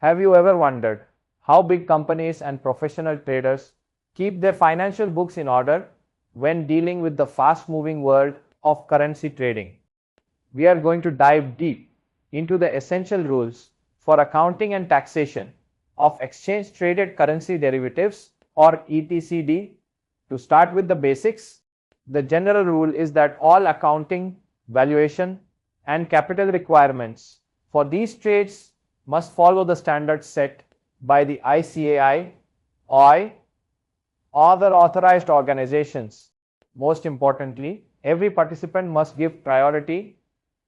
Have you ever wondered how big companies and professional traders keep their financial books in order when dealing with the fast-moving world of currency trading? We are going to dive deep into the essential rules for accounting and taxation of exchange-traded currency derivatives, or ETCD. To start with the basics, the general rule is that all accounting, valuation, and capital requirements for these trades must follow the standards set by the ICAI or other authorized organizations. Most importantly, every participant must give priority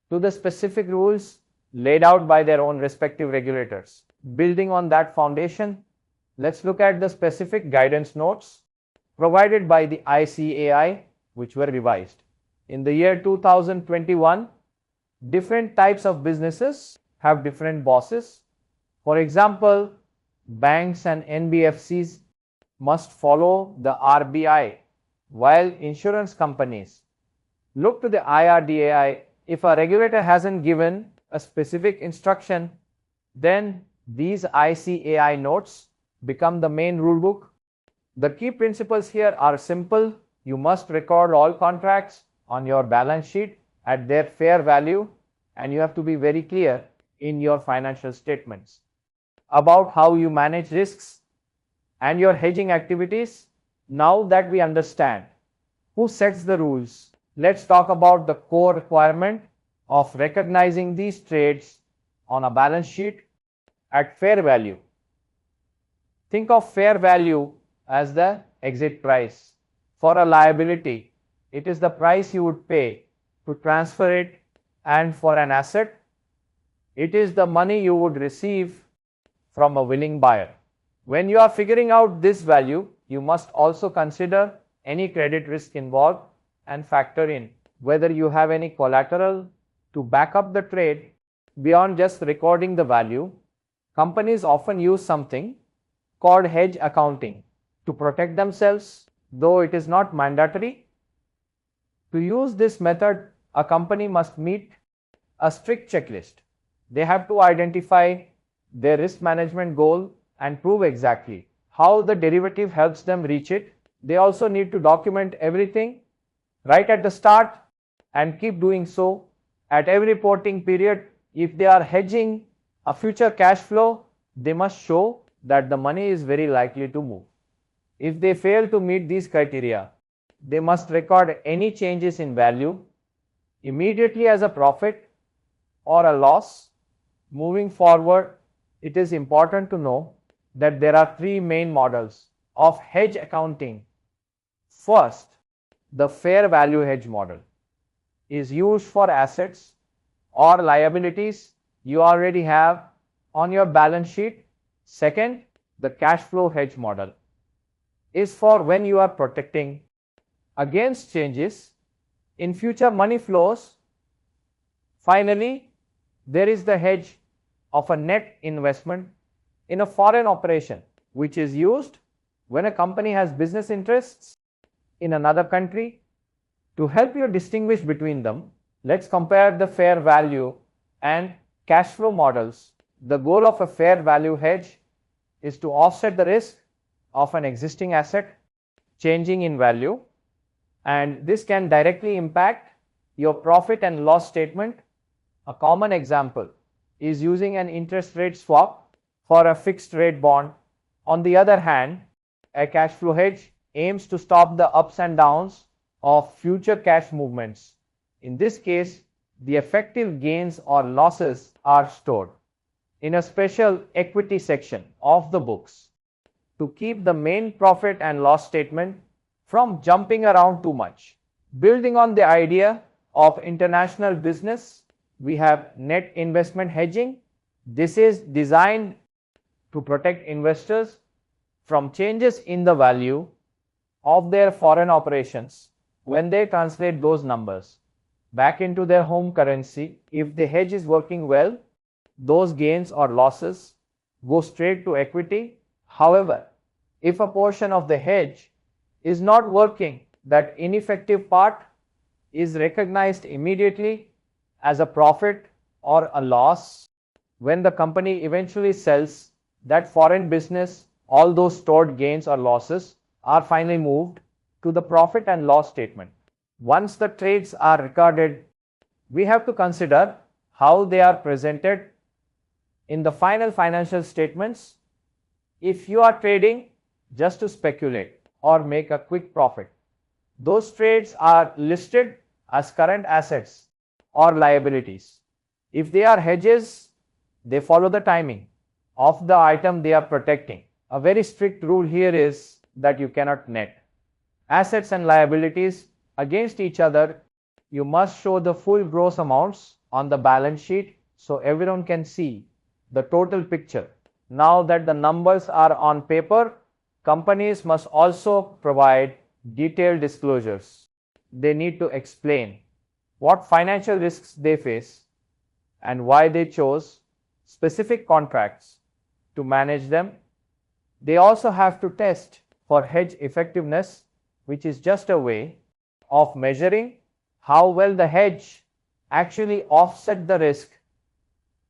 to the specific rules laid out by their own respective regulators. Building on that foundation, let's look at the specific guidance notes provided by the ICAI, which were revised. In the year 2021, different types of businesses have different bosses. For example, banks and NBFCs must follow the RBI, while insurance companies look to the IRDAI. If a regulator hasn't given a specific instruction, then these ICAI notes become the main rulebook. The key principles here are simple. You must record all contracts on your balance sheet at their fair value, and you have to be very clear in your financial statements about how you manage risks and your hedging activities. Now that we understand who sets the rules, let's talk about the core requirement of recognizing these trades on a balance sheet at fair value. Think of fair value as the exit price. For a liability, it is the price you would pay to transfer it, and for an asset, it is the money you would receive from a willing buyer. When you are figuring out this value, you must also consider any credit risk involved and factor in whether you have any collateral to back up the trade. Beyond just recording the value, companies often use something called hedge accounting to protect themselves, though it is not mandatory. To use this method, a company must meet a strict checklist. They have to identify their risk management goal and prove exactly how the derivative helps them reach it. They also need to document everything right at the start and keep doing so at every reporting period. If they are hedging a future cash flow, they must show that the money is very likely to move. If they fail to meet these criteria, they must record any changes in value immediately as a profit or a loss. Moving forward, it is important to know that there are three main models of hedge accounting. First, the fair value hedge model is used for assets or liabilities you already have on your balance sheet. Second, the cash flow hedge model is for when you are protecting against changes in future money flows. Finally, there is the hedge of a net investment in a foreign operation, which is used when a company has business interests in another country. To help you distinguish between them, let's compare the fair value and cash flow models. The goal of a fair value hedge is to offset the risk of an existing asset changing in value, and this can directly impact your profit and loss statement. A common example is using an interest rate swap for a fixed rate bond. On the other hand, a cash flow hedge aims to stop the ups and downs of future cash movements. In this case, the effective gains or losses are stored in a special equity section of the books to keep the main profit and loss statement from jumping around too much. Building on the idea of international business, we have net investment hedging. This is designed to protect investors from changes in the value of their foreign operations when they translate those numbers back into their home currency. If the hedge is working well, those gains or losses go straight to equity. However, if a portion of the hedge is not working, that ineffective part is recognized immediately as a profit or a loss. when the company eventually sells that foreign business, all those stored gains or losses are finally moved to the profit and loss statement. Once the trades are recorded, we have to consider how they are presented in the final financial statements. If you are trading just to speculate or make a quick profit, those trades are listed as current assets or liabilities. If they are hedges, they follow the timing of the item they are protecting. A very strict rule here is that you cannot net assets and liabilities against each other. You must show the full gross amounts on the balance sheet so everyone can see the total picture. Now that the numbers are on paper, companies must also provide detailed disclosures. They need to explain what financial risks they face and why they chose specific contracts to manage them. They also have to test for hedge effectiveness, which is just a way of measuring how well the hedge actually offset the risk.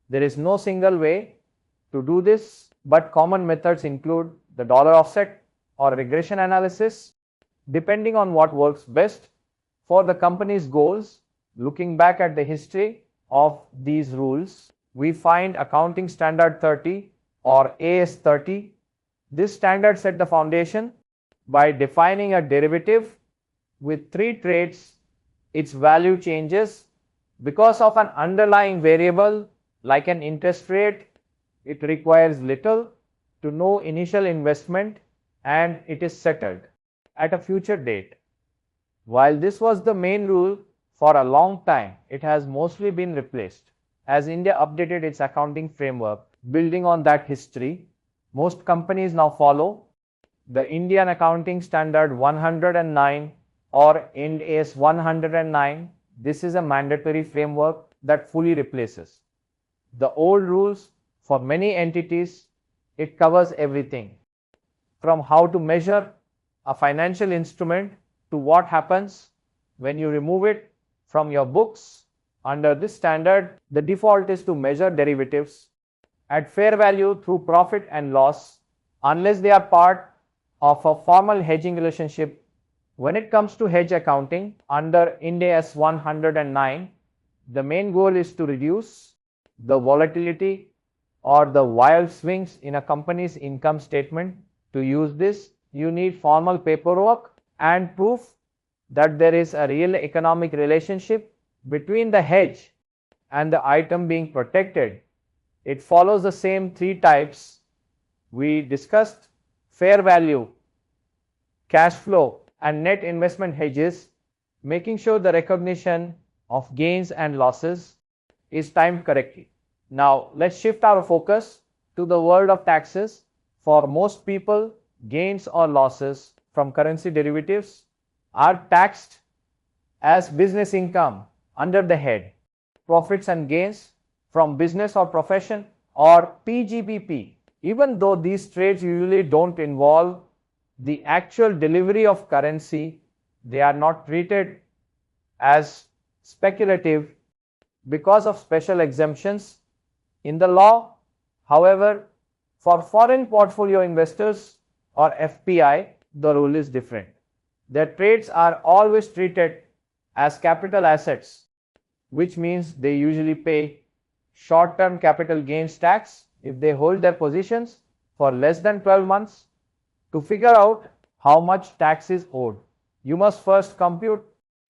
There is no single way to do this, but common methods include the dollar offset or regression analysis, depending on what works best for the company's goals. Looking back at the history of these rules, we find Accounting Standard 30 or AS 30. This standard set the foundation by defining a derivative with 3 trades. Its value changes because of an underlying variable like an interest rate. It requires little to no initial investment and it is settled at a future date. While this was the main rule for a long time, it has mostly been replaced. As India updated its accounting framework, building on that history, most companies now follow the Indian Accounting Standard 109 or Ind AS 109. This is a mandatory framework that fully replaces the old rules for many entities. It covers everything from how to measure a financial instrument to what happens when you remove it from your books. Under this standard, the default is to measure derivatives at fair value through profit and loss unless they are part of a formal hedging relationship. When it comes to hedge accounting under Ind AS 109, the main goal is to reduce the volatility or the wild swings in a company's income statement. To use this, you need formal paperwork and proof that there is a real economic relationship between the hedge and the item being protected. It follows the same 3 types we discussed: fair value, cash flow, and net investment hedges, making sure the recognition of gains and losses is timed correctly. Now, let's shift our focus to the world of taxes. For most people, gains or losses from currency derivatives are taxed as business income under the head Profits and Gains from Business or Profession or PGBP. Even though these trades usually don't involve the actual delivery of currency, they are not treated as speculative because of special exemptions in the law. However, for foreign portfolio investors or FPI, the rule is different. Their trades are always treated as capital assets, which means they usually pay short-term capital gains tax if they hold their positions for less than 12 months. To figure out how much tax is owed, you must first compute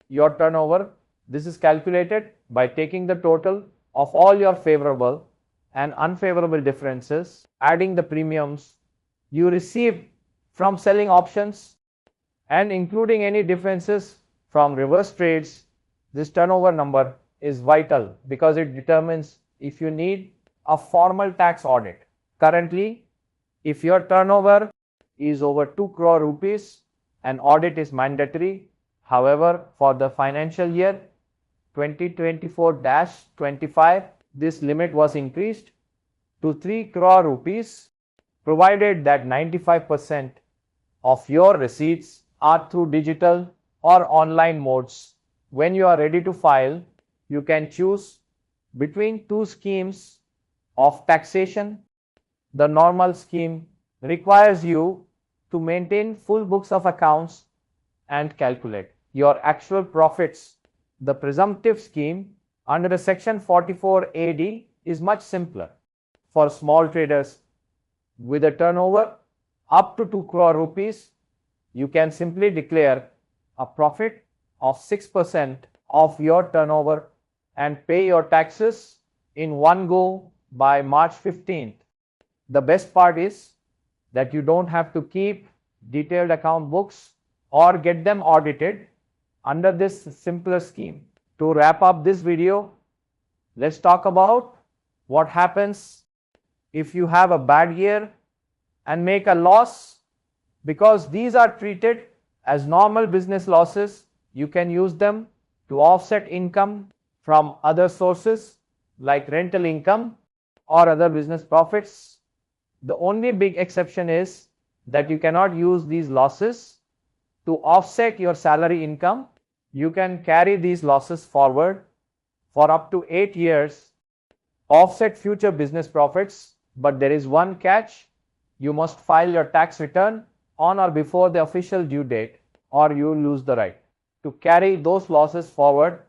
your turnover. This is calculated by taking the total of all your favorable and unfavorable differences, adding the premiums you receive from selling options, and including any differences from reverse trades. This turnover number is vital because it determines if you need a formal tax audit. Currently, if your turnover is over 2 crore rupees, an audit is mandatory. However, for the financial year 2024-25, this limit was increased to 3 crore rupees, provided that 95% of your receipts are through digital or online modes. When you are ready to file, you can choose between 2 schemes of taxation. The normal scheme requires you to maintain full books of accounts and calculate your actual profits. The presumptive scheme under section 44 AD is much simpler. For small traders with a turnover up to 2 crore rupees, you can simply declare a profit of 6% of your turnover and pay your taxes in one go by March 15th. The best part is that you don't have to keep detailed account books or get them audited under this simpler scheme. To wrap up this video, let's talk about what happens if you have a bad year and make a loss. Because these are treated as normal business losses, you can use them to offset income from other sources like rental income or other business profits. The only big exception is that you cannot use these losses to offset your salary income. You can carry these losses forward for up to 8 years, offset future business profits, but there is one catch: you must file your tax return on or before the official due date, or you lose the right to carry those losses forward